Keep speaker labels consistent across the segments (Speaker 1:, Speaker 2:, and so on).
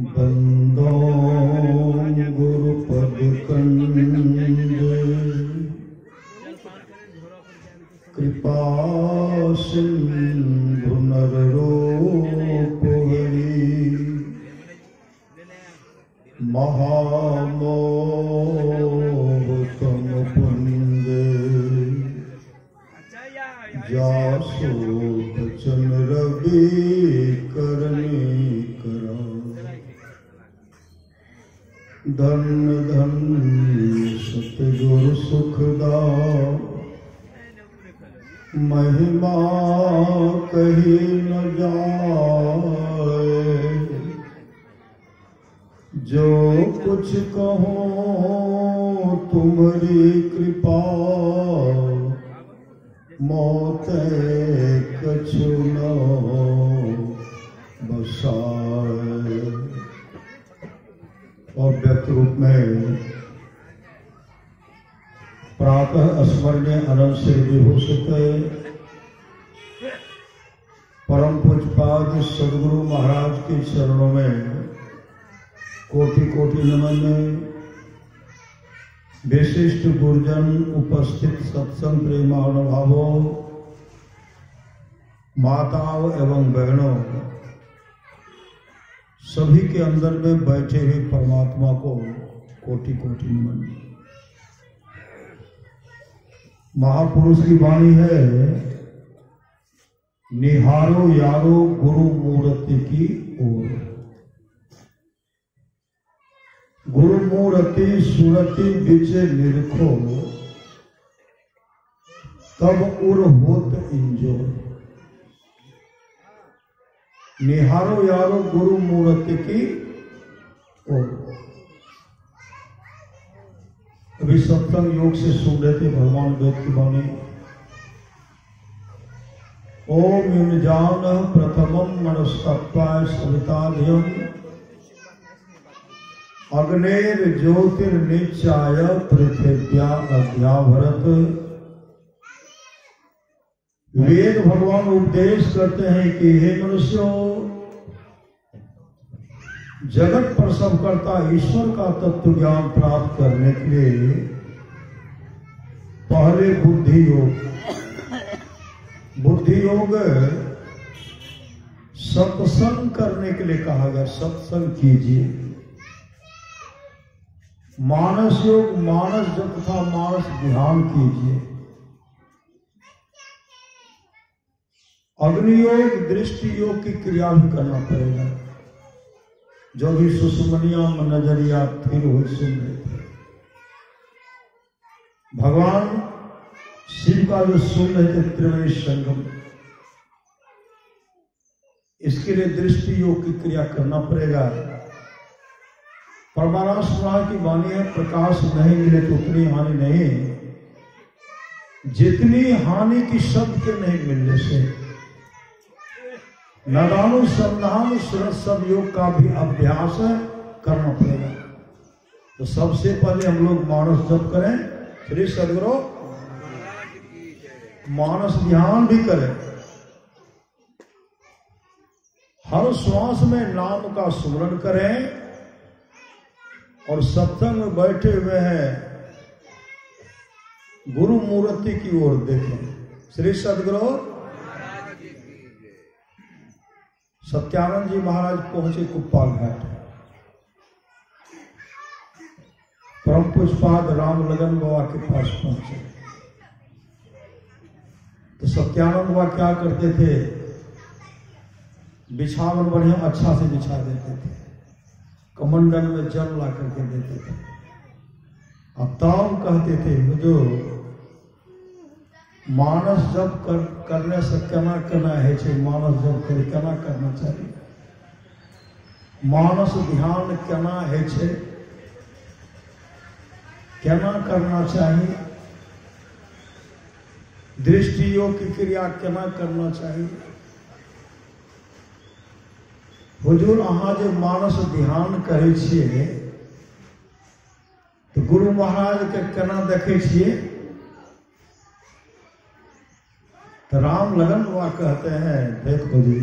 Speaker 1: बंदो गुरुपद कंद कृपा सिंधु नररूप हरि महामोह तम पुंद जासो बचन रवि करनी करा धन धन सतगुरु सुखदा महिमा कही न जाए जो कुछ कहो तुम्हारी कृपा मौत कछु न बसाए। और व्यक्त रूप में प्रातः स्मरणीय अनंत से विभूषित परम पूज्यपाद सद्गुरु महाराज के चरणों में कोटि कोटि नमन। विशिष्ट गुरुजन उपस्थित सत्संग प्रेमानुभावों, माताओं एवं बहनों, सभी के अंदर में बैठे हुए परमात्मा को कोटि कोटि नमन। महापुरुष की वाणी है, निहारो यारो गुरु मूर्ति की ओर। गुरु मूर्ति सुरति बिच निरखो, तब उर होत इंजो। निहारो यारो गुरु मूर्ति की ओर। अभी सत्संग योग से सुन रहे थे भगवान वेद की वाणी। ओम युजान प्रथमम मनस्तत्वाय सविताधियम अग्नेर ज्योतिर्निचाय पृथिव्या अध्याभरत। वेद भगवान उपदेश करते हैं कि हे मनुष्यों, जगत प्रसव करता ईश्वर का तत्व ज्ञान प्राप्त करने के लिए पहले बुद्धि योग सत्संग करने के लिए कहा गया। सत्संग कीजिए। मानस योग मानस जप तथा मानस ध्यान कीजिए। अग्नि योग दृष्टि योग की क्रिया भी करना पड़ेगा। जो भी सुषुमनिया में नजरिया फिर हो सुन रहे थे, भगवान शिव का जो सुन रहे थे त्रिवेणी संगम, इसके लिए दृष्टि योग की क्रिया करना पड़ेगा। परमानंद महाराज की वाणी है, प्रकाश नहीं मिले तो उतनी हानि नहीं जितनी हानि की शब्द के नहीं मिलने से। नदानुसंधान सब योग का भी अभ्यास करना पड़ेगा। तो सबसे पहले हम लोग मानस जप करें, श्री सद्गुरु मानस ध्यान भी करें। हर श्वास में नाम का स्मरण करें और सत्संग में बैठे हुए हैं गुरु मूर्ति की ओर देखें। श्री सद्गुरु सत्यानंद जी महाराज पहुंचे कुप्पाल घाट। परम पूज्यपाद राम लगन बाबा के पास पहुंचे तो सत्यानंद बाबा क्या करते थे, बिछावन बढ़िया अच्छा से बिछा देते थे, कमंडल में जल ला करके देते थे। अब ताम कहते थे जो मानस जप करने से केना करना है, मानस जप कर केना करना चाहिए, मानस ध्यान केना है, केना करना चाहिए, दृष्टि योग की क्रिया केना करना चाहिए। हुजूर अहाँ जो मानस ध्यान करे छिए तो गुरु महाराज के केना देखे छिए, तो राम लगन वह कहते हैं, देखो जी,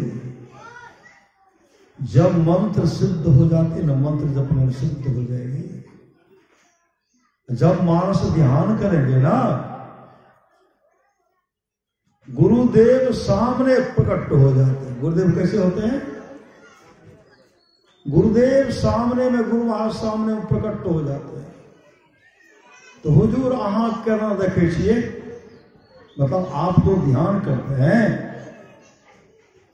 Speaker 1: जब मंत्र सिद्ध हो जाती न, मंत्र जपने में सिद्ध हो जाएगी। जब मानस ध्यान करेंगे ना, गुरुदेव सामने प्रकट हो जाते हैं। गुरुदेव कैसे होते हैं? गुरुदेव सामने में, गुरु महाराज सामने में प्रकट हो जाते हैं। तो हुजूर अहाँ केना देखे छिए? मतलब आप तो ध्यान करते हैं,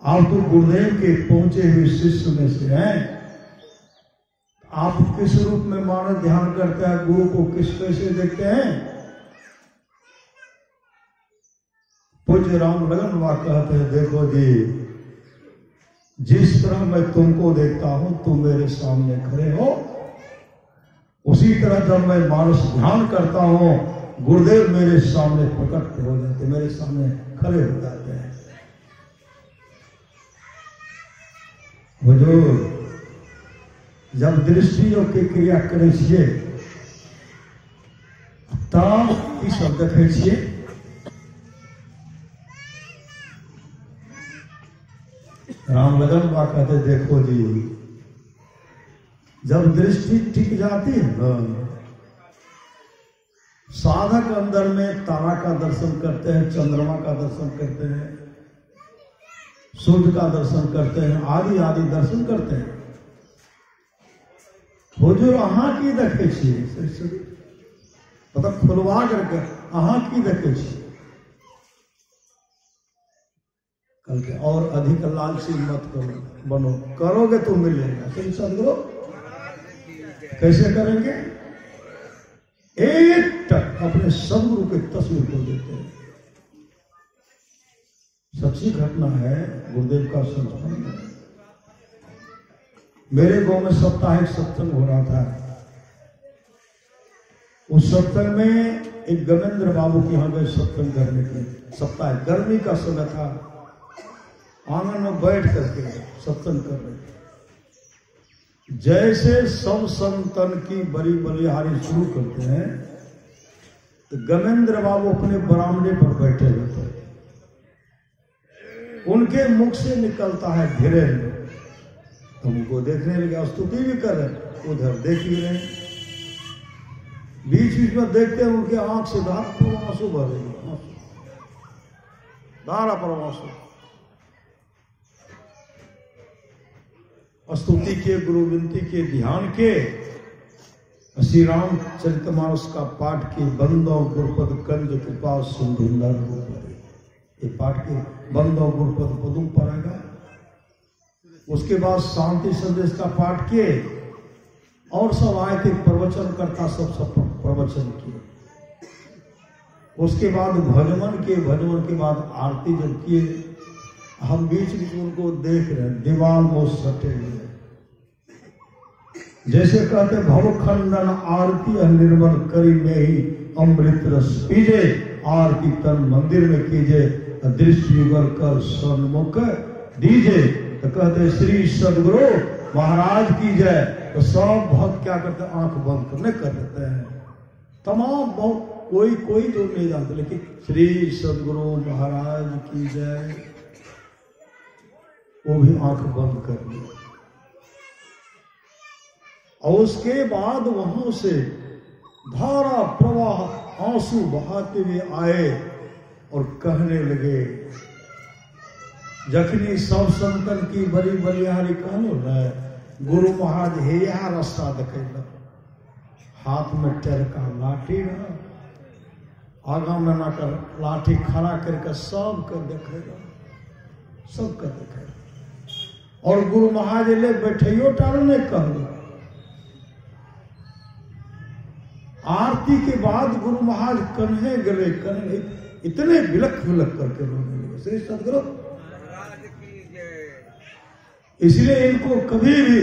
Speaker 1: आप तो गुरुदेव के पहुंचे हुए शिष्य में से हैं। आप किस रूप में मानस ध्यान करते हैं? गुरु को किस कैसे देखते हैं? पूज्य राम लगन वह कहते हैं, देखो जी, जिस तरह मैं तुमको देखता हूं, तुम मेरे सामने खड़े हो, उसी तरह जब मैं मानस ध्यान करता हूं, गुरुदेव मेरे सामने प्रकट हो जाते, मेरे सामने खड़े हो जाते हैं। हुजूर जब दृष्टि योग की क्रिया करे छिए, तब की सब देखे छिए? राम लगन बा कहते, देखो जी, जब दृष्टि टिक जाती है ना, साधक अंदर में तारा का दर्शन करते हैं, चंद्रमा का दर्शन करते हैं, सूर्य का दर्शन करते हैं, आदि आदि दर्शन करते हैं। हुजूर अहाँ की देखे छिए? मतलब खुलवा करके अहाँ की देखे छिए? कल के और अधिक लालची मत करो, बनो, करोगे तो मिलेगा। सही सदगुरु कैसे करेंगे? एक तक अपने सदगुरु के तस्वीर को देते हैं। सच्ची घटना है, गुरुदेव का संस्मरण है। मेरे गांव में साप्ताहिक सत्संग हो रहा था। उस सत्संग में एक गमेंद्र बाबू के यहाँ गए सत्संग करने के लिए। सप्ताह गर्मी का समय था, आंगन में बैठ करके सत्संग कर रहे थे। जैसे सब संतन की बड़ी बलिहारी शुरू करते हैं, तो गमेंद्र बाबू अपने बरामदे पर बैठे रहते हैं। उनके मुख से निकलता है धीरेन्द्र। हमको देखने लगे, स्तुति भी कर रहे, उधर देख ही रहे। बीच बीच में देखते हैं उनके आंख से धारा पर आंसू भर रही, धारा पर आंसू। स्तुति के, गुरु विनती के, ध्यान के, श्री रामचरितमानस का पाठ के, बंदो गुरुपद कंज कृपा सिंधु नर रूप। ये पाठ के बंदो गुरुपद पदों पर आएगा। उसके बाद शांति संदेश का पाठ किए, और सब आए थे प्रवचन करता, सब प्रवचन किए। उसके बाद भजन के, भजन के बाद आरती जब किए, हम बीच बीच उनको देख रहे हैं, दीवार में सटे हुए। जैसे कहते भवखंडन आरती निर्मल करी में ही अमृत रस पीजे, आरती तन मंदिर में कीजे, दृष्टि वर कर सन्मुख दीजे। तो कहते श्री सदगुरु महाराज की जय। तो सब भक्त क्या करते हैं? आंख बंद करने कर देते हैं। तमाम बहुत कोई जो नहीं जानते, लेकिन श्री सदगुरु महाराज की जय, वो भी आंख बंद कर ली। और उसके बाद वहां से धारा प्रवाह आंसू बहाते हुए आए और कहने लगे, जखनी सब संतन की बड़ी बलिहारी कहलो न, गुरु महाराज हे यहाँ रास्ता देखे, हाथ में टेर का लाठी न, आगा में ना कर लाठी खड़ा करके सब कर देखेगा, सब कर देखेगा। और गुरु महाराज ले बैठियो टाल ने कहलो। आरती के बाद गुरु महाराज कन्हे गले, कन्हे इतने बिलख बिलख करके रोने लगे। श्री सदगुरु इसलिए इनको कभी भी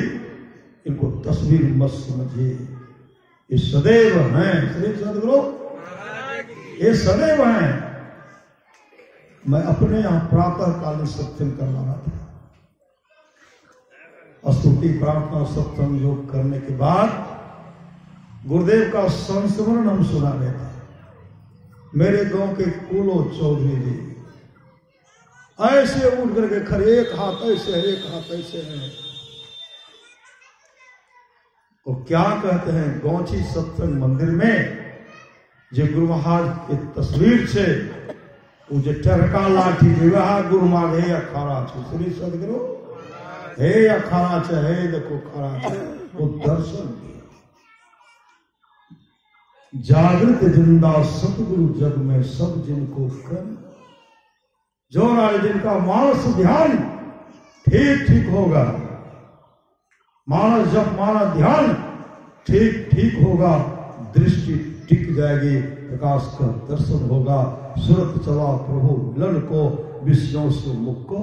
Speaker 1: इनको तस्वीर मत समझिए, ये सदैव हैं। श्री सदगुरु ये सदैव हैं। मैं अपने यहां प्रातः काल सत्संग करवा रहा था। स्तुति प्रार्थना सत्संग योग करने के बाद गुरुदेव का संस्मरण हम सुना रहे थे। मेरे गांव के कुलो चौधरी जी ऐसे उठ करके खड़े, एक हाथ ऐसे है, एक हाथ ऐसे है। और क्या कहते हैं, गौची सत्संग मंदिर में जो गुरु महाराज की तस्वीर से वो जो टरका लाठी विवाह गुरु महाराज हे अखाड़ा छे, श्री सदगुरु हे अखाड़ा छे, हे देखो खड़ा छे, वो दर्शन जागृत जिंदा सतगुरु जग में सब जिनको कर, जो राज जिनका मानस ध्यान ठीक ठीक होगा, मानस जब मानस ध्यान ठीक ठीक होगा, दृष्टि टिक जाएगी, प्रकाश का दर्शन होगा, सूरत चला प्रभु मिलन को, विष्णु से मुख को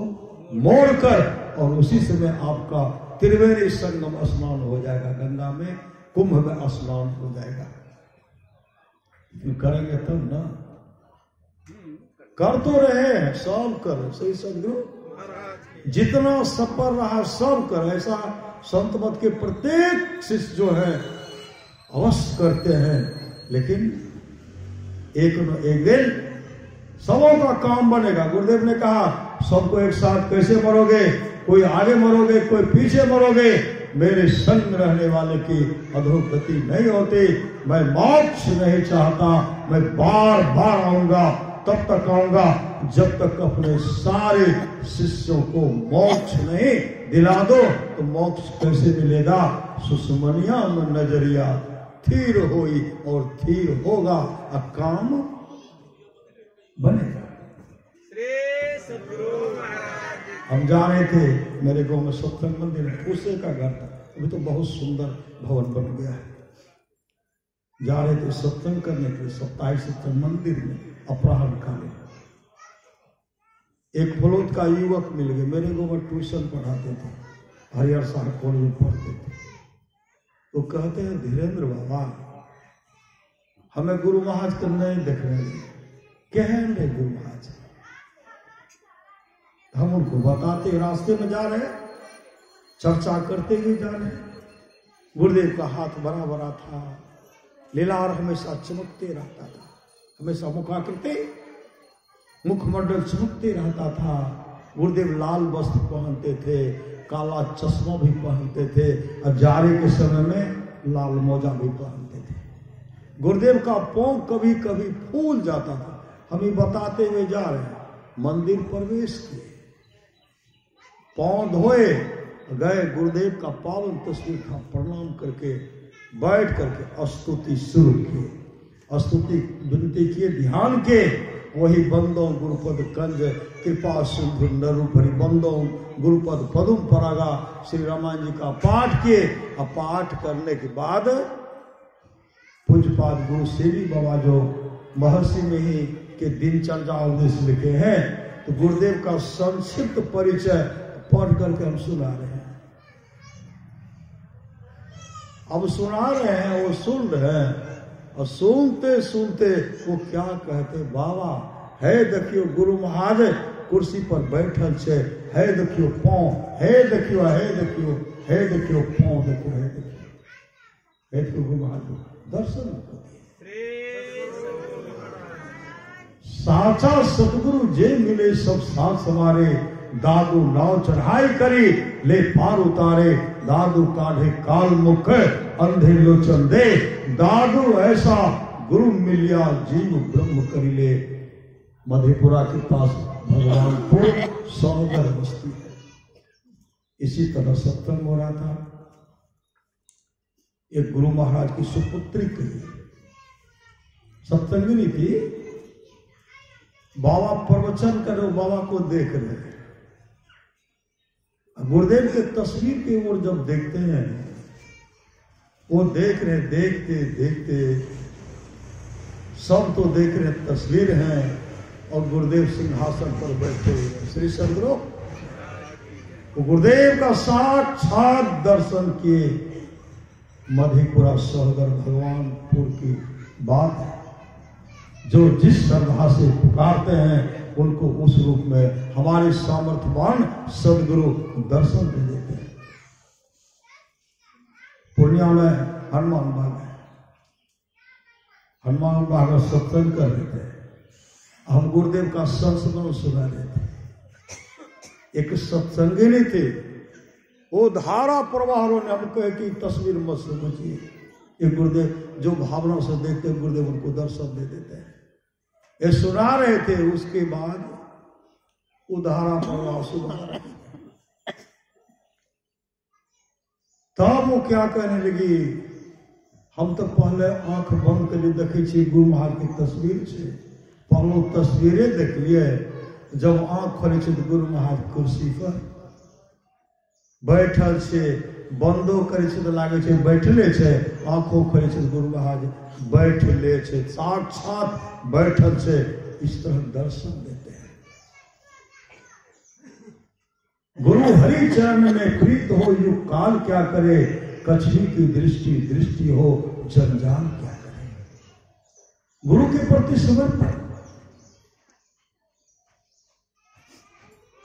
Speaker 1: मोड़कर, और उसी समय आपका त्रिवेणी संगम स्नान हो जाएगा, गंगा में कुंभ में स्नान हो जाएगा। करेंगे तब ना, कर तो रहे सब कर, सही सदगुरु जितना सफर रहा सब कर। ऐसा संत मत के प्रत्येक शिष्य जो है अवश्य करते हैं, लेकिन एक न एक दिन सबों का काम बनेगा। गुरुदेव ने कहा सबको एक साथ कैसे मरोगे, कोई आगे मरोगे कोई पीछे मरोगे, मेरे संग रहने वाले की अधोगति नहीं होती। मैं मोक्ष नहीं चाहता, मैं बार बार आऊंगा, तब तक आऊंगा जब तक अपने सारे शिष्यों को मोक्ष नहीं दिला दो। तो मोक्ष कैसे मिलेगा, सुषमनिया में नजरिया थीर होई और थीर होगा, काम बनेगा। हम जा रहे थे, मेरे गांव में सत्संग मंदिर है, उसे का घर था, अभी तो बहुत सुंदर भवन बन गया है। जा रहे थे सत्संग करने के लिए, साप्ताहिक सत्संग मंदिर में अपराह्न काले एक फलोद का युवक मिल गए, मेरे गांव में ट्यूशन पढ़ाते थे, हरिहर साहब कॉलेज में पढ़ते थे। तो कहते हैं धीरेन्द्र बाबा हमें गुरु महाराज को नहीं देख रहे, कहेंगे गुरु महाराज। हम उनको बताते, रास्ते में जा रहे, चर्चा करते हुए जा रहे। गुरुदेव का हाथ बड़ा बड़ा था, लीलार हमेशा चमकते रहता था, हमेशा मुखाकृति मुखमंडल चमकते रहता था। गुरुदेव लाल वस्त्र पहनते थे, काला चश्मा भी पहनते थे, और जाड़े के समय में लाल मोजा भी पहनते थे। गुरुदेव का पांव कभी कभी फूल जाता था। हम ही बताते हुए जा रहे हैं, मंदिर प्रवेश किए, पांव धोए, गए, गुरुदेव का पावन तस्वीर था, प्रणाम करके बैठ करके स्तुति शुरू की, स्तुति विनती किए, ध्यान के वही बंदो गुरुपद कंज कृपा सिंधु नरु भरी बंदो गुरुपद पदुम परागा श्री रामायण जी का पाठ किए। और पाठ करने के बाद पूज्यपाद गुरु सेवी बाबा जो महर्षि में ही के दिनचर्या उपदेश लिखे हैं, तो गुरुदेव का संक्षिप्त परिचय पढ़ करके हम सुना रहे हैं। अब सुना रहे हैं, वो सुन रहे हैं, और सुनते सुनते वो क्या कहते, बाबा है देखियो गुरु महाराज कुर्सी पर बैठल छे, है देखियो पांव, है देखियो, है देखियो, है देखियो पांव, देखियो, है देखियो, है देखियो गुरु महाराज दर्शन साचा सतगुरु जे मिले सब साथ समारे, दादू नाव चढ़ाई करी ले पार उतारे, दादू काढ़े काल मुख अंधे लोचन दे, दादू ऐसा गुरु मिलिया जीव ब्रह्म करी ले। मधेपुरा के पास भगवानपुर सौगर बस्ती है। इसी तरह सत्संग हो रहा था। एक गुरु महाराज की सुपुत्री की सत्संगिनी थी, बाबा प्रवचन कर रहे, बाबा को देख रहे, गुरुदेव के तस्वीर की ओर जब देखते हैं, वो देख रहे, देखते देखते सब तो देख रहे तस्वीर हैं, और गुरुदेव सिंहासन पर बैठे हुए श्री सदगुरु, गुरुदेव का साक्षात दर्शन किए। मधेपुरा सहगर भगवानपुर की बात है, जो जिस श्रद्धा से पुकारते हैं उनको उस रूप में हमारे सामर्थ्यवान सदगुरु दर्शन दे देते हैं। पूर्णिया में हनुमान बाग है, हनुमान बाग में सत्संग कर रहे थे, हम गुरुदेव का संस्मरण सुना रहे थे। एक सत्संगिनी थे, वो धारा प्रवाहों ने हमको कहे कि तस्वीर मत समझिए, ये गुरुदेव जो भावना से देखते हैं गुरुदेव उनको दर्शन दे देते हैं। ये सुना रहे थे, उसके बाद वो धारा प्रवाह सुना रहे थे। तब वो क्या कहने लगी, हम तो पहले आंख बंद कर देखे छे गुरु महाराज की तस्वीर से, पहले तस्वीरें देख लिए, जब आंख खोले छे तो गुरु महाराज कुर्सी पर बैठल छे, बंदो करे छे तो लागे छे बैठले छे, आंखों खोले छे तो गुरु महाराज बैठले छे, साक्षात बैठल छे। इस तरह दर्शन देते हैं। गुरु हरि चरण में प्रीत हो युग काल क्या करे, कछवी की दृष्टि दृष्टि हो जंजाल क्या करे। गुरु के प्रति समर्पण।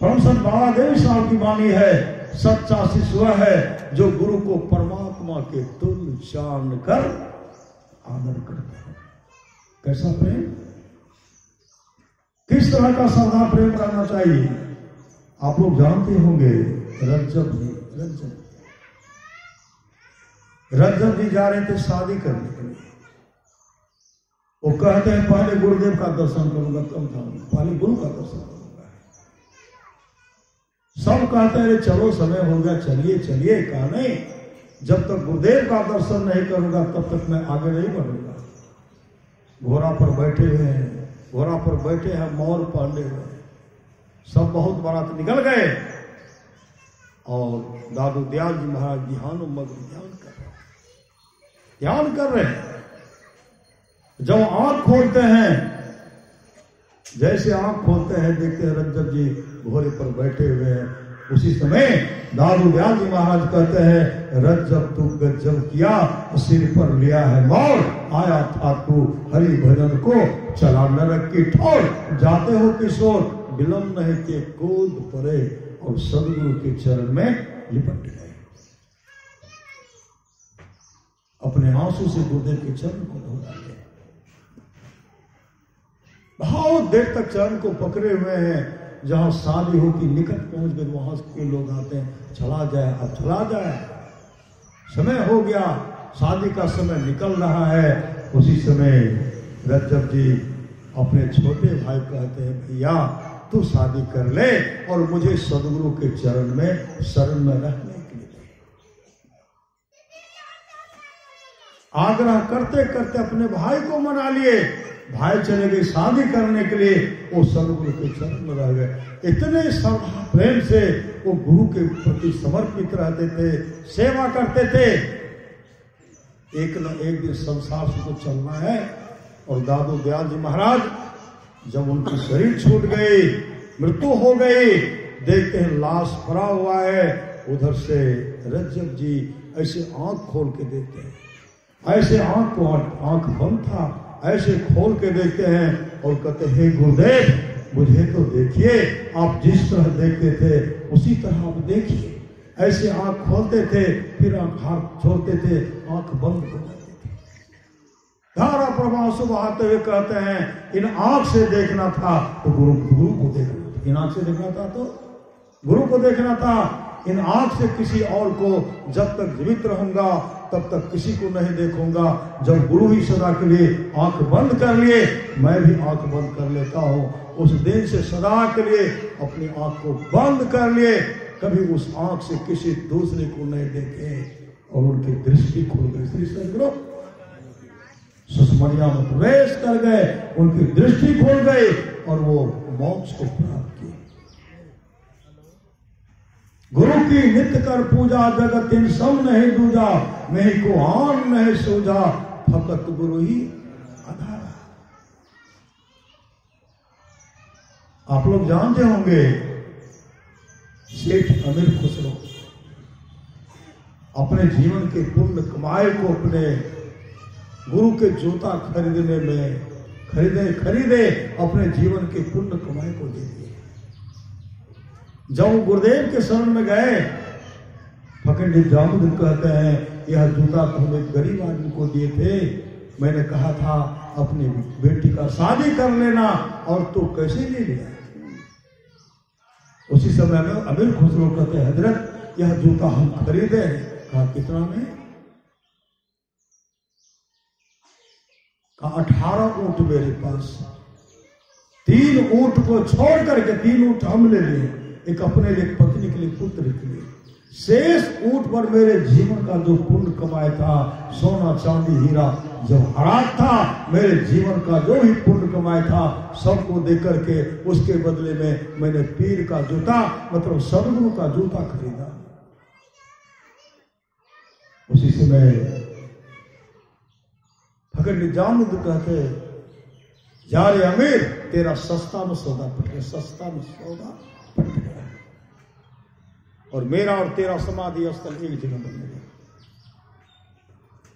Speaker 1: परम संत बाबा देव साहब की वाणी है, सच्चा शिष्य वह है जो गुरु को परमात्मा के तुल्य जानकर आदर करता है। कैसा प्रेम, किस तरह का श्रद्धा प्रेम रहना चाहिए आप लोग जानते होंगे। रज्जब जी जा रहे थे शादी करने के लिए। वो कहते हैं पहले गुरुदेव का दर्शन करूंगा तब जाऊंगा, पहले गुरु का दर्शन करूंगा। सब कहते हैं चलो समय हो गया, चलिए चलिए। कहा नहीं, जब तक गुरुदेव का दर्शन नहीं करूंगा तब तक मैं आगे नहीं बढ़ूंगा। घोड़ा पर बैठे हुए हैं, घोड़ा पर बैठे हैं, मोर पांडे हुए, सब बहुत बारात निकल गए और दादू दयाल जी महाराज ध्यान ध्यान कर रहे हैं। जब आंख खोलते हैं, जैसे आंख खोलते हैं देखते हैं रज्जब जी घोड़े पर बैठे हुए हैं। उसी समय दादू दयाल जी महाराज कहते हैं, रज्जब तू गज्जब किया, सिर पर लिया है मोर, आया था तू हरि भजन को चला नरक की ठोर। जाते हो किशोर विलंब नहीं के कूद पड़े और सदगुरु के चरण में लिपट गए। अपने आंसू से गुरुदेव के चरण को धो डाले। बहुत देर तक चरण को पकड़े हुए हैं। जहां शादी हो की निकट पहुंच गए, वहां के लोग आते हैं, चला जाए अब चला जाए, समय हो गया, शादी का समय निकल रहा है। उसी समय रज्जब जी अपने छोटे भाई कहते हैं, भैया तू शादी कर ले और मुझे सदगुरु के चरण में शरण में रहने के लिए। आग्रह करते करते अपने भाई को मना लिए। भाई चले गए शादी करने के लिए, वो सदगुरु के चरण में रह गए। इतने श्रद्धा प्रेम से वो गुरु के प्रति समर्पित रहते थे, सेवा करते थे। एक न एक दिन संसार से तो चलना है। और दादू दयाल जी महाराज जब उनकी शरीर छूट गई, मृत्यु हो गई, देखते हैं लाश पड़ा हुआ है। उधर से रज्जब जी ऐसे आंख खोल के देखते हैं, ऐसे आंख बंद था, ऐसे खोल के देखते हैं और कहते हैं, गुरुदेव मुझे तो देखिए, आप जिस तरह देखते थे उसी तरह आप देखिए। ऐसे आंख खोलते थे, फिर आंख हाथ छोड़ते थे, आंख बंद हो जाती थी। धारा प्रवाह से बहाते हुए कहते हैं, इन आंख से देखना था तो गुरु को देखना था, इन आंख से देखना था तो गुरु को देखना था। इन आंख से किसी और को जब तक जीवित रहूंगा तब तक किसी को नहीं देखूंगा। जब गुरु ही सदा के लिए आंख बंद कर लिए, मैं भी आंख बंद कर लेता हूँ। उस दिन से सदा के लिए अपनी आंख को बंद कर लिए, कभी उस आंख से किसी दूसरे को नहीं देखे और उनकी दृष्टि खुल गई। श्री सदगुरु सुषमनिया में प्रवेश कर गए, उनकी दृष्टि खुल गई और वो मोक्ष को प्राप्त किया। गुरु की नित्य कर पूजा, जगत इन सब नहीं दूजा, मैं को आन नहीं सूझा, फकत गुरु ही आधार। आप लोग जानते होंगे सेठ अमीर खुसरो अपने जीवन के पुण्य कमाए को अपने गुरु के जूता खरीदने में खरीदे अपने जीवन के पुण्य कमाई को दे दिए। जब गुरुदेव के शरण में गए, फकीर निजामुद्दीन कहते हैं, यह जूता तो हम एक गरीब आदमी को दिए थे, मैंने कहा था अपनी बेटी का शादी कर लेना और तू कैसे ले लिया। उसी समय में अमीर खुसरो कहते हैं हजरत यह जूता हम खरीदे हैं। कहा कितना में? कहा 18 ऊंट मेरे पास, 3 ऊंट को छोड़ करके 3 ऊंट हम ले लिए, एक अपने लिए, पत्नी के लिए, पुत्र के लिए, शेष ऊंट पर मेरे जीवन का जो पुण्य कमाया था, सोना चांदी हीरा जवाहरात था, मेरे जीवन का जो भी पुण्य कमाया था सबको दे करके उसके बदले में मैंने पीर का जूता मतलब सदगुरु का जूता खरीदा। उसी समय फकीर निजामुद्दीन कहते जा रे अमीर तेरा सस्ता में सौदा पट गया, सस्ता में सौदा पट गया और मेरा और तेरा समाधि स्थल एक जगह बन गया।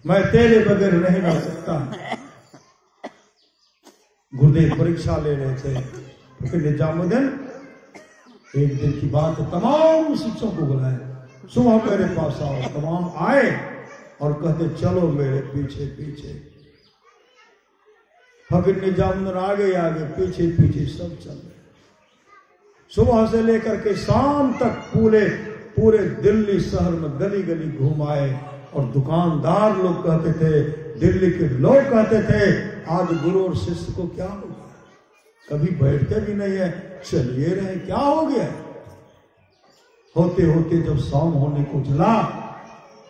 Speaker 1: मैं तेरे बगैर नहीं रह सकता। गुरुदेव परीक्षा ले रहे थे फकीर निजामुद्दीन। एक दिन की बात है, तमाम शिक्षकों को बुलाए, सुबह मेरे पास आओ। तमाम आए और कहते चलो मेरे पीछे पीछे। फकीर निजामुद्दीन आगे आगे पीछे पीछे सब चल रहे। सुबह से लेकर के शाम तक पूरे दिल्ली शहर में गली गली घूम आए और दुकानदार लोग कहते थे, दिल्ली के लोग कहते थे आज गुरु और शिष्य को क्या हो गया, कभी बैठते भी नहीं है, चलिए रहे, क्या हो गया। होते होते जब शाम होने को चला,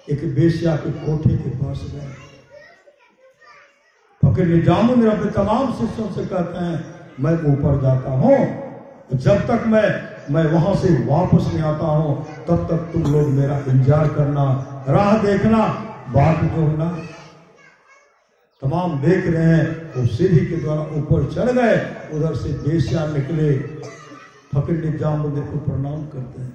Speaker 1: एक बेश्या के कोठे के पास गए। फकीर निजामुद्दीन अपने तमाम शिष्यों से कहते हैं मैं ऊपर जाता हूं, जब तक मैं वहां से वापस नहीं आता हूं तब तक तुम लोग मेरा इंतजार करना, राह देखना, बात जो है ना। तमाम देख रहे हैं, वो सीढ़ी के द्वारा ऊपर चढ़ गए। उधर से बेश्या निकले, फकीर निजामुद्दीन को प्रणाम करते हैं,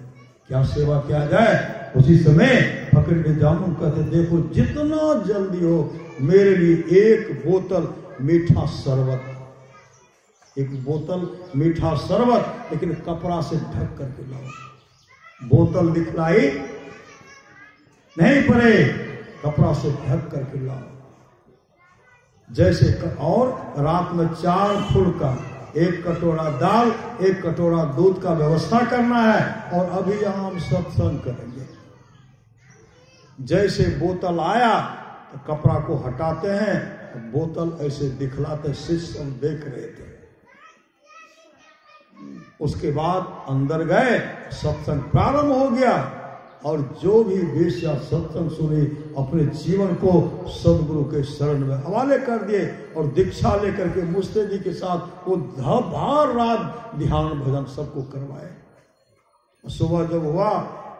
Speaker 1: क्या सेवा किया जाए। उसी समय फकीर निजामुद्दीन कहते देखो जितना जल्दी हो मेरे लिए एक बोतल मीठा शरबत, एक बोतल मीठा शरबत, लेकिन कपड़ा से ढक करके लाओ। बोतल दिखलाई नहीं पड़े, कपड़ा से ढक करके लाओ। जैसे और रात में 4 फुल्का, 1 कटोरा दाल, 1 कटोरा दूध का व्यवस्था करना है और अभी यहां हम सत्संग करेंगे। जैसे बोतल आया तो कपड़ा को हटाते हैं, बोतल ऐसे दिखलाते, शिष्य हम देख रहे थे। उसके बाद अंदर गए, सत्संग प्रारंभ हो गया और जो भी वेश्या सत्संग सुनी अपने जीवन को सदगुरु के शरण में हवाले कर दिए और दीक्षा लेकर के मुस्तैदी के साथ वो भर रात ध्यान भजन सबको करवाए। सुबह जब हुआ,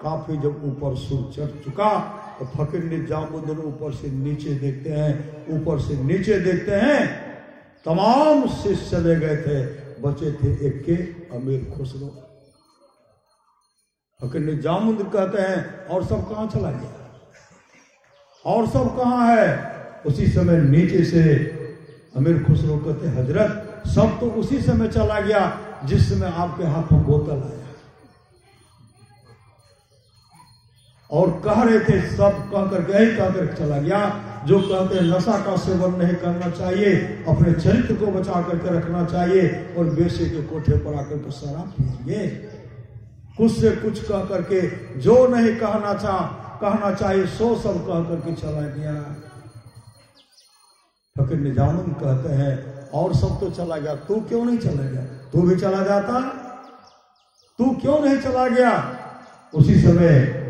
Speaker 1: काफी जब ऊपर सूर्य चढ़ चुका तो फकीर निजामुद्दीन ऊपर से नीचे देखते हैं, ऊपर से नीचे देखते हैं, तमाम शिष्य चले गए थे, बचे थे एक के अमीर खुसरो। फकीर निजामुद्दीन कहते हैं और सब कहां चला गया, और सब कहां है। उसी समय नीचे से अमीर खुसरो कहते हजरत सब तो उसी समय चला गया जिस समय आपके हाथ में बोतल आया, और कह रहे थे सब कह करके यही कह करके चला गया जो कहते हैं नशा का सेवन नहीं करना चाहिए, अपने चरित्र को बचा करके रखना चाहिए और बेशे के कोठे पर आकर के शराब पिएंगे। कुछ से कुछ कह करके जो नहीं कहना चाहिए सो सब कह करके चला गया। फकीर निजामुद्दीन कहते हैं और सब तो चला गया, तू क्यों नहीं चला गया, तू भी चला जाता, तू क्यों नहीं चला गया। उसी समय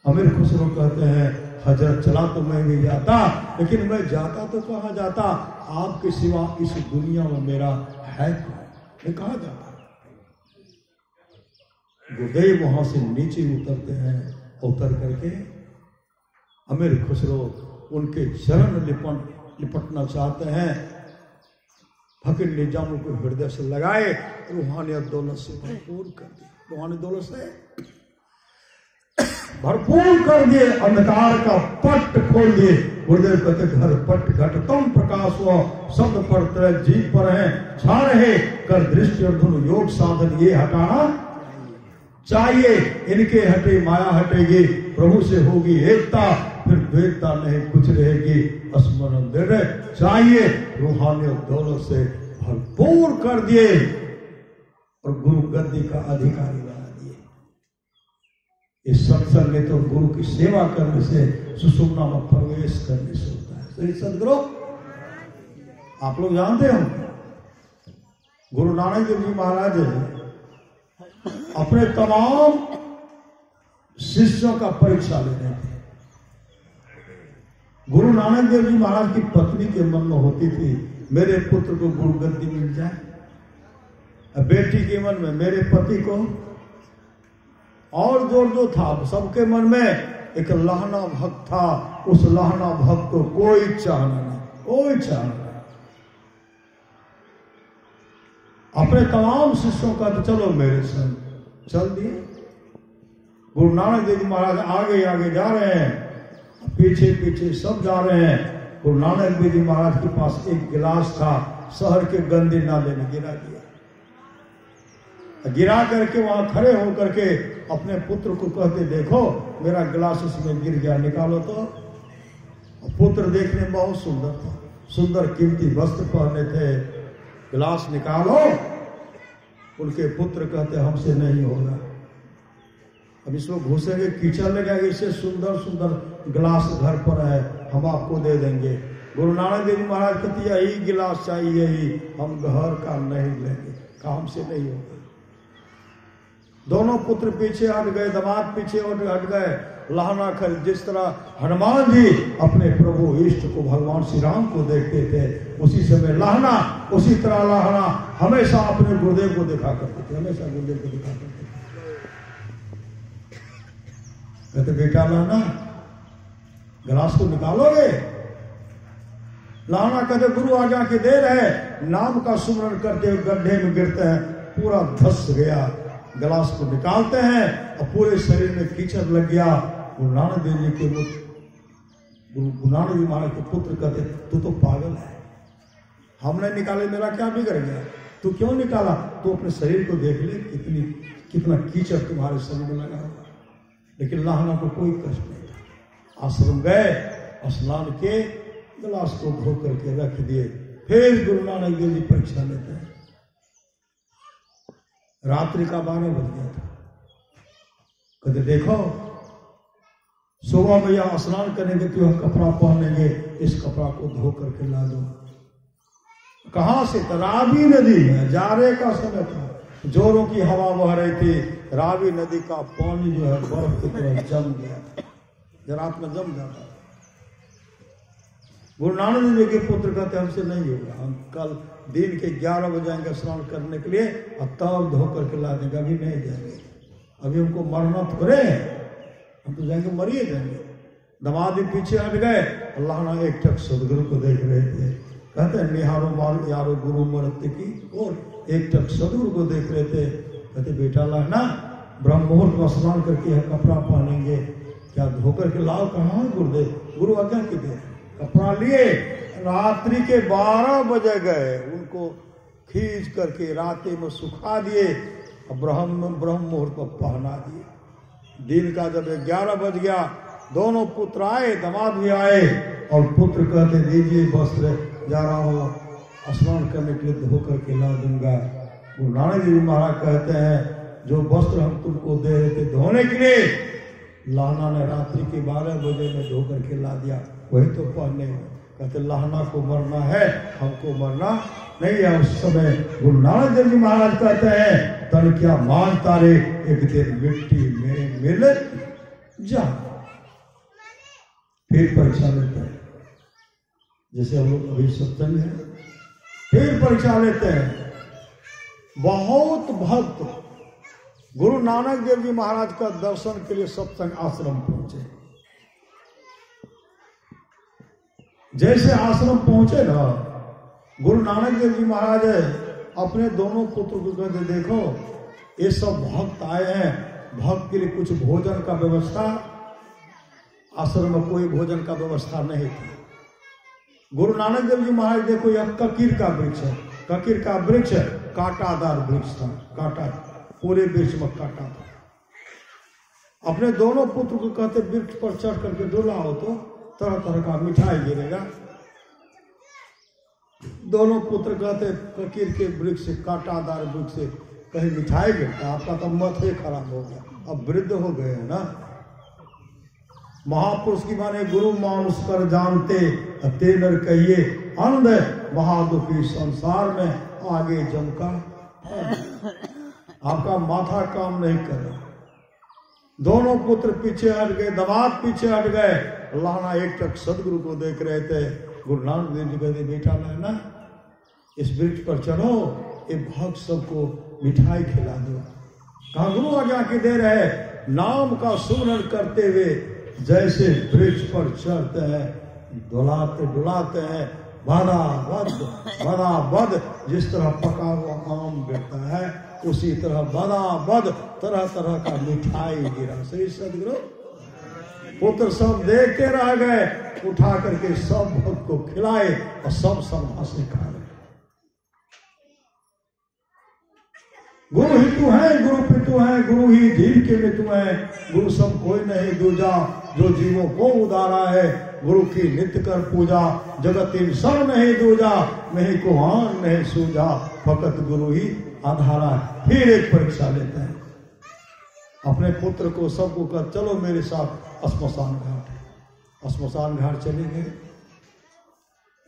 Speaker 1: अमीर खुसरो कहते हैं हजरत चला तो मैं भी जाता, लेकिन मैं जाता तो कहाँ जाता, आपके सिवा इस दुनिया में मेरा है कौन, मैं कहाँ जाता। गुरुदेव वहां से नीचे उतरते हैं, उतर करके अमीर खुसरो उनके चरण लिपटना चाहते हैं। फकीर निजामुद्दीन को हृदय से लगाए, रूहानियत दौलत से भरपूर कर दिए, रूहानी दौलत से भरपूर कर दिए, अंधकार का पट खोल दिए। गुरुदेव कहते घर पट घटतम प्रकाश हुआ, शब्द पर तरह जीव पर है छा रहे, कर दृष्टि और धुन योग साधन ये हटाना चाहिए, इनके हटे माया हटेगी, प्रभु से होगी एकता, फिर द्वैतता नहीं कुछ रहेगी, स्मरण दृढ़ चाहिए, रूहानियत दौलत से भरपूर कर दिए। और गुरु गद्दी का अधिकारी बना दिए। इस सत्संग में तो गुरु की सेवा करने से, सुषुम्ना में प्रवेश करने से होता है। तो सदगुरु आप लोग जानते हो, गुरु नानक देव जी महाराज अपने तमाम शिष्यों का परीक्षा ले रहे थे। गुरु नानक देव जी महाराज की पत्नी के मन में होती थी, मेरे पुत्र को गुरु गद्दी मिल जाए। बेटी के मन में मेरे पति को, और जो था सबके मन में एक लहना भक्त था। उस लहना भक्त को कोई चाहना नहीं, कोई चाहना नहीं। अपने तमाम शिष्यों का तो चलो मेरे संग चल दिए। गुरु नानक देव जी महाराज आगे आगे जा रहे हैं, पीछे पीछे सब जा रहे हैं। गुरु नानक देव जी महाराज के पास एक गिलास था, शहर के गंदे नाले में गिरा दिया। गिरा करके वहां खड़े होकर के अपने पुत्र को कहते, देखो मेरा गिलास इसमें गिर गया, निकालो तो। पुत्र देखने में बहुत सुंदर था, सुंदर कीमती वस्त्र पहने थे। गिलास निकालो। उनके पुत्र कहते, हमसे नहीं होगा। अब इसमें घुसेंगे, कीचड़ लगेगा, इससे सुंदर सुंदर गिलास घर पर है, हम आपको दे देंगे। गुरु नानक देव जी महाराज कहते, यही गिलास चाहिए ही, हम घर का नहीं लेंगे, काम से नहीं होगा। दोनों पुत्र पीछे हट गए, दामाद पीछे हट गए। लहना कर, जिस तरह हनुमान जी अपने प्रभु इष्ट को, भगवान श्री राम को देखते थे, उसी समय लहना, उसी तरह लहना हमेशा अपने गुरुदेव को देखा करते थे, हमेशा गुरुदेव को देखा करते थे। कहते, बेटा लहना गिलास को निकालोगे? लहना कहते, गुरु आज्ञा के दे रहे, नाम का सुमरण करते हुए गड्ढे में गिरते हैं, पूरा धस गया। गिलास को निकालते हैं और पूरे शरीर में कीचड़ लग गया। गुरु नानक देव जी के गुरु नानक देव महाराज के पुत्र कहते, तू तो पागल है, हमने निकाले, मेरा क्या बिगड़ गया? तू क्यों निकाला? तू अपने शरीर को देख ले, कितना कीचड़ तुम्हारे शरीर में लगा हुआ। लेकिन लहना को कोई कष्ट नहीं था। आश्रम गए, स्नान के, गिलास को धो करके रख दिए। फिर गुरु नानक देव जी परीक्षा लेते हैं। रात्रि का 12 बज गया था। कहते, देखो सुबह में यहां स्नान करेंगे तो यह कपड़ा पहनेंगे, इस कपड़ा को धो करके ला दो। कहां से? रावी नदी में, जाड़े का समय था, जोरों की हवा बह रही थी। रावी नदी का पानी जो है बर्फ की तरह जम गया, रात में जम जाता। गुरु नानक देव जी के पुत्र कहते, हमसे नहीं होगा, हम कल दिन के 11 बजे जाएंगे स्नान करने के लिए और तब धो करके ला देंगे, अभी नहीं जाएंगे, अभी हमको मरना थोड़े, हम तो जाएंगे मरिए जाएंगे। दामाद भी पीछे हट गए। अल्लाह ना एक टक सदगुरु को देख रहे थे। कहते हैं, निहारो माल यारो गुरु मरते की, और एक टक सदगुरु को देख रहे थे। कहते, बेटा लाना, ब्रह्म मुहूर्त में स्नान करके कपड़ा पहनेंगे, क्या धो करके लाओ? कहाँ गुरुदेव? गुरु आज्ञा की दे। कपड़ा लिए, रात्रि के 12 बजे गए, उनको खींच करके रात्रि में सुखा दिए और ब्रह्म मुहूर्त पर पहना दिए। दिन का जब 11 बज गया, दोनों पुत्र आए, दामाद भी आए, और पुत्र कहते, दीजिए वस्त्र, जा रहा हूं स्नान करने के लिए, धो करके ला दूंगा। गुरु नानक देव महाराज कहते हैं, जो वस्त्र हम तुमको दे रहे थे धोने के लिए, लहना ने रात्रि के 12 बजे में धो करके ला दिया, वही तो पहने। कहते, लहना को मरना है, हमको मरना नहीं है। उस समय गुरु नानक देव जी महाराज कहते हैं, तन क्या मानता रे, एक दिन मिट्टी में मिल जा। फिर परीक्षा लेते हैं, जैसे हम लोग अभी सत्संग है, फिर परीक्षा लेते हैं। बहुत भक्त गुरु नानक देव जी महाराज का दर्शन के लिए सत्संग आश्रम पहुंचे। जैसे आश्रम पहुंचे ना, गुरु नानक देव जी महाराज अपने दोनों पुत्र को कहते, देखो ये सब भक्त आए हैं, भक्त के लिए कुछ भोजन का व्यवस्था। आश्रम में कोई भोजन का व्यवस्था नहीं थी। गुरु नानक देव जी महाराज देखो, यह ककीर का वृक्ष है। ककीर का वृक्ष कांटादार वृक्ष था, कांटा, पूरे वृक्ष में कांटा था। अपने दोनों पुत्र को कहते, वृक्ष पर चढ़ करके डोलाओ तो तरह तरह का मिठाई गिरेगा। दोनों पुत्र कहते, ककीर के वृक्ष से, कांटादार वृक्ष से कहीं मिठाई गिरता, आपका तो मत ही खराब हो गया, अब वृद्ध हो गए हैं ना। महापुरुष की माने गुरु मानुष कर जानते, ते नर कहिए अंध, महादुखी संसार में आगे जमका। आपका माथा काम नहीं कर रहा। दोनों पुत्र पीछे हट गए, दामाद पीछे हट गए। अल्लाह ना एक टक सदगुरु को देख रहे थे। गुरु नानक देव जी कहते बेटा ना इस वृक्ष पर चढ़ो, ये भक्त सबको मिठाई खिला दो। कहा गुरु आज्ञा की दे रहे, नाम का सुमरण करते हुए जैसे वृक्ष पर चढ़ते हैं, डुलाते डुलाते हैं, बद जिस तरह पका हुआ आम गिरता है, उसी तरह बद तरह तरह का मिठाई गिरा। सही सदगुरु। पुत्र सब देखते रह गए, उठा करके सब भक्त को खिलाए और सब सभा से खा गए। गुरु ही तू है, गुरु पितु है, गुरु ही जीव के मितु है। गुरु सब कोई नहीं दूजा, जो जीवों को उदारा है। गुरु की नित्य कर पूजा, जगत इन सब नहीं दूजा। नहीं को आन नहीं सूझा, फकत गुरु ही आधारा। फिर एक परीक्षा लेते हैं अपने पुत्र को, सबको कर चलो मेरे साथ श्मशान घाट। श्मशान घाट चले गए।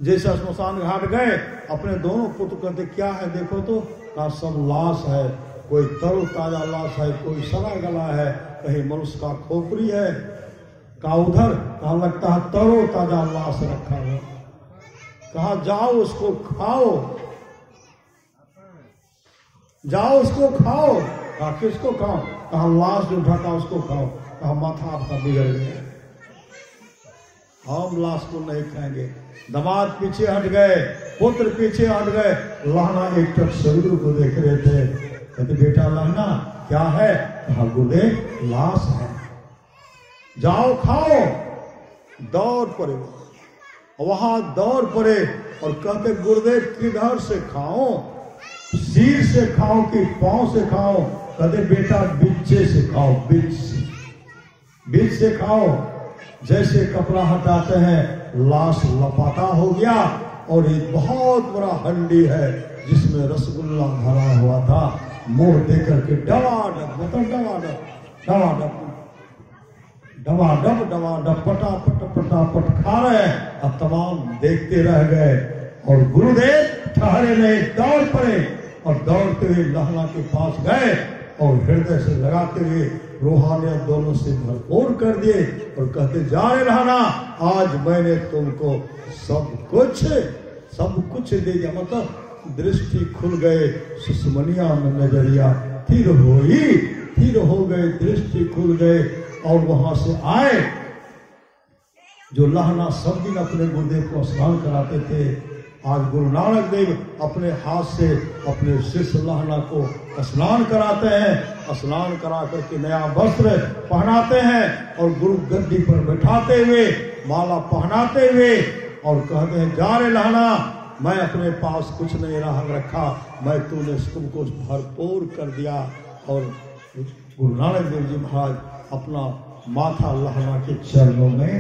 Speaker 1: जैसे श्मशान घाट गए, अपने दोनों पुत्र कहते क्या है देखो तो। का सब लाश है, कोई तरो ताजा लाश है, कोई सड़ा गला है, कहीं मनुष्य का खोपड़ी है। का उधर कहा लगता है तरो ताजा लाश रखा हुआ। कहा जाओ उसको खाओ, जाओ उसको खाओ। कहा किसको खाओ? कहा लाश जो ढका उसको खाओ। कहा माथा आपका बिगड़ गया, हम लाश को नहीं खाएंगे। दामाद पीछे हट गए, पुत्र पीछे हट गए। लहना एक टक सदगुरु को देख रहे थे। कहते बेटा लहना क्या है? कहा गुरुदेव लाश है। जाओ खाओ। दौड़ पड़े, वहां दौड़ पड़े और कहते गुरुदेव किधर से खाओ? सिर से खाओ कि पांव से खाओ? कहते बेटा बीचे से खाओ, बीच से खाओ। जैसे कपड़ा हटाते हैं, लाश लपाटा हो गया और एक बहुत बड़ा हंडी है जिसमें रसगुल्ला भरा हुआ था। मुंह देकर के डवाडब पटापट खा रहे हैं और तमाम देखते रह गए। और गुरुदेव ठहरे नहीं, दौड़ पड़े और दौड़ते हुए लहना के पास गए और हृदय से लगाते हुए रूहानियत दोनों से भरपूर कर दिए और कहते जा रहे रहना, आज मैंने तुमको सब कुछ दे दिया। मतलब दृष्टि खुल गए, सुषमनिया में नजरिया फिर हो गए, दृष्टि खुल गए। और वहां से आए जो लहना सब दिन अपने गुरुदेव को स्नान कराते थे, आज गुरु नानक देव अपने हाथ से अपने शिष्य लहना को स्नान कराते हैं। स्नान करा करके नया वस्त्र पहनाते हैं और गुरु गद्दी पर बैठाते हुए माला पहनाते हुए और कहते हैं जा रे लहना, मैं अपने पास कुछ नहीं रखा, मैं तूने तुमको भरपूर कर दिया। और गुरु नानक देव जी महाराज अपना माथा लहना के चरणों में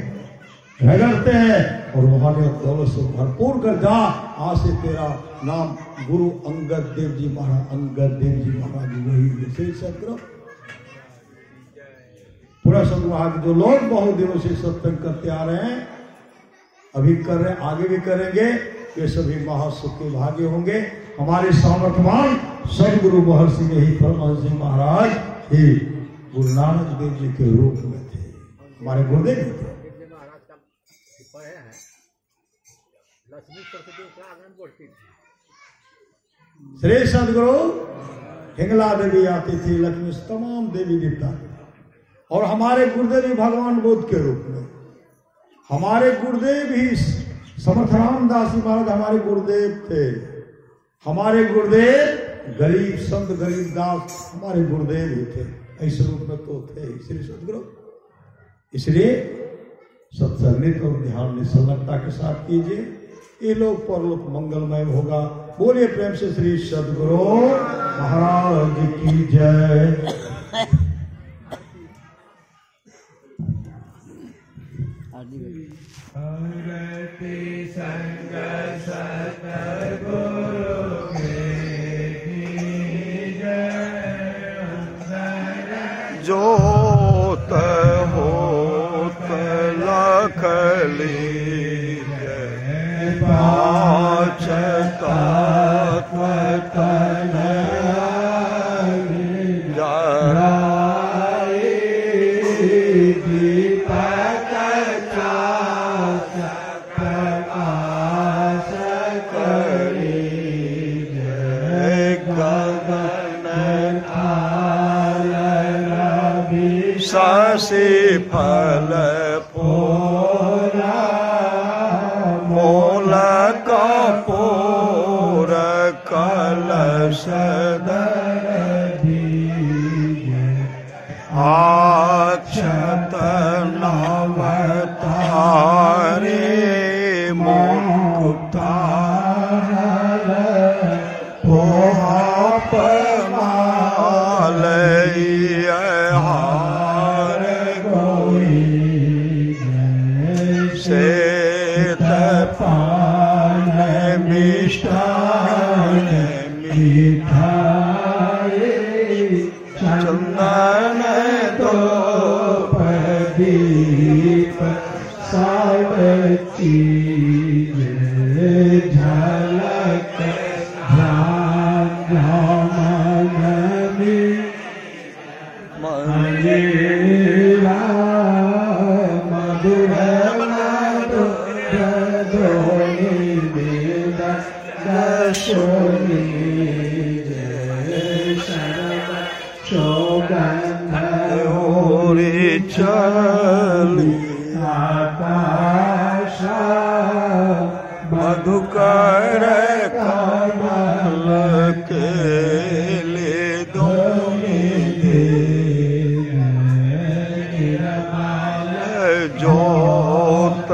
Speaker 1: रगड़ते हैं और वहां दौलत से भरपूर कर जा। आज से तेरा नाम गुरु अंगद देव जी महाराज, अंगद देव जी महाराज वही विशेष सत्र। पूरा संग्रह जो लोग बहुत दिनों से सत्संग करते आ रहे हैं, अभी कर रहे हैं, आगे भी करेंगे, ये सभी महासुख के भाग्य होंगे। हमारे सामर्थ्यवान सदगुरु महर्षि में ही परमहंस जी महाराज ही गुरु नानक देव जी के रूप में थे, हमारे गुरुदेव थे। श्री सदगुरु हिंगला देवी आती थी, लक्ष्मी तमाम देवी देवता, और हमारे गुरुदेव भी भगवान बुद्ध के रूप में। हमारे गुरुदेव ही समर्थराम दास जी महाराज हमारे गुरुदेव थे। हमारे गुरुदेव गरीब संत गरीब दास हमारे गुरुदेव ही थे, ऐसे रूप में तो थे श्री सदगुरु। इसलिए सत्संग और ध्यान निसंलग्नता के साथ कीजिए, ये लोग परलोक मंगलमय होगा। बोलिए प्रेम से श्री सदगुरु महाराज की जय। संग सतगुरु की जय। वतन जराए दीपक प्रकाश करे गगन थाल रवि शशि फल पूरा मूल कपूर कलश अक्षत नवतारे मुक्तार पोपमालय हार गोई श्वेत पान मिष्टान मिठाई चंदन धूप दीप सब चीज झलक ध्यान मन मंदिरा मधुर मधुर ध्वनि वेद दशोनि शोगंध ओरि चली आकाश मधुकर कमल के ले धोनी दे निर्मल ज्योत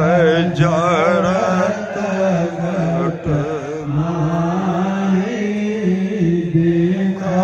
Speaker 1: जग